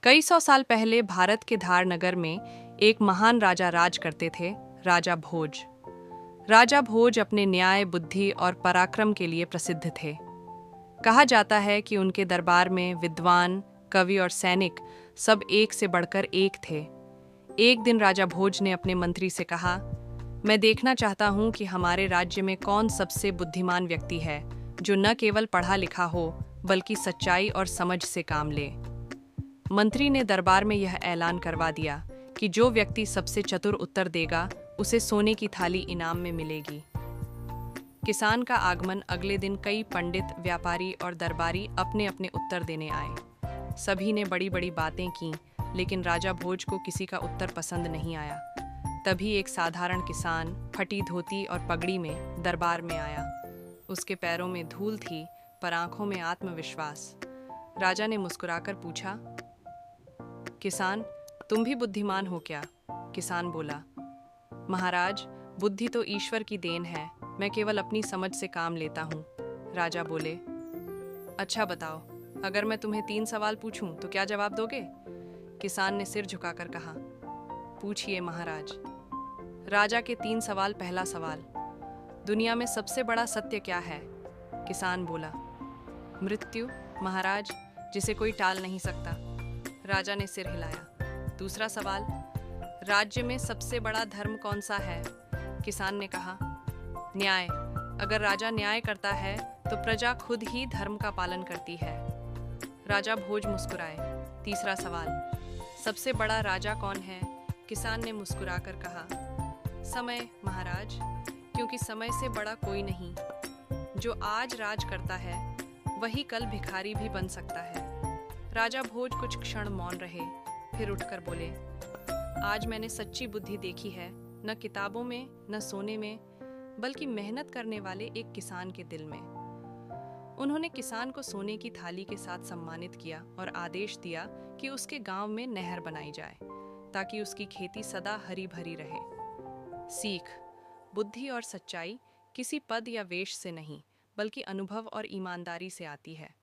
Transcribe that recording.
कई सौ साल पहले भारत के धार नगर में एक महान राजा राज करते थे, राजा भोज। राजा भोज अपने न्याय, बुद्धि और पराक्रम के लिए प्रसिद्ध थे। कहा जाता है कि उनके दरबार में विद्वान, कवि और सैनिक सब एक से बढ़कर एक थे। एक दिन राजा भोज ने अपने मंत्री से कहा, मैं देखना चाहता हूँ कि हमारे राज्य में कौन सबसे बुद्धिमान व्यक्ति है, जो न केवल पढ़ा लिखा हो बल्कि सच्चाई और समझ से काम ले। मंत्री ने दरबार में यह ऐलान करवा दिया कि जो व्यक्ति सबसे चतुर उत्तर देगा, उसे सोने की थाली इनाम में मिलेगी। किसान का आगमन अगले दिन कई पंडित, व्यापारी और दरबारी अपने अपने उत्तर देने आए। सभी ने बड़ी बड़ी बातें की, लेकिन राजा भोज को किसी का उत्तर पसंद नहीं आया। तभी एक साधारण किसान फटी धोती और पगड़ी में दरबार में आया। उसके पैरों में धूल थी, पर आंखों में आत्मविश्वास। राजा ने मुस्कुराकर पूछा, किसान, तुम भी बुद्धिमान हो क्या? किसान बोला, महाराज, बुद्धि तो ईश्वर की देन है, मैं केवल अपनी समझ से काम लेता हूँ। राजा बोले, अच्छा बताओ, अगर मैं तुम्हें 3 सवाल पूछूं तो क्या जवाब दोगे? किसान ने सिर झुकाकर कहा, पूछिए महाराज। राजा के 3 सवाल। पहला सवाल, दुनिया में सबसे बड़ा सत्य क्या है? किसान बोला, मृत्यु महाराज, जिसे कोई टाल नहीं सकता। राजा ने सिर हिलाया। दूसरा सवाल, राज्य में सबसे बड़ा धर्म कौन सा है? किसान ने कहा, न्याय। अगर राजा न्याय करता है तो प्रजा खुद ही धर्म का पालन करती है। राजा भोज मुस्कुराए। तीसरा सवाल, सबसे बड़ा राजा कौन है? किसान ने मुस्कुराकर कहा, समय महाराज, क्योंकि समय से बड़ा कोई नहीं। जो आज राज करता है वही कल भिखारी भी बन सकता है। राजा भोज कुछ क्षण मौन रहे, फिर उठकर बोले, आज मैंने सच्ची बुद्धि देखी है, न किताबों में, न सोने में, बल्कि मेहनत करने वाले एक किसान के दिल में। उन्होंने किसान को सोने की थाली के साथ सम्मानित किया और आदेश दिया कि उसके गांव में नहर बनाई जाए, ताकि उसकी खेती सदा हरी भरी रहे। सीख, बुद्धि और सच्चाई किसी पद या वेश से नहीं, बल्कि अनुभव और ईमानदारी से आती है।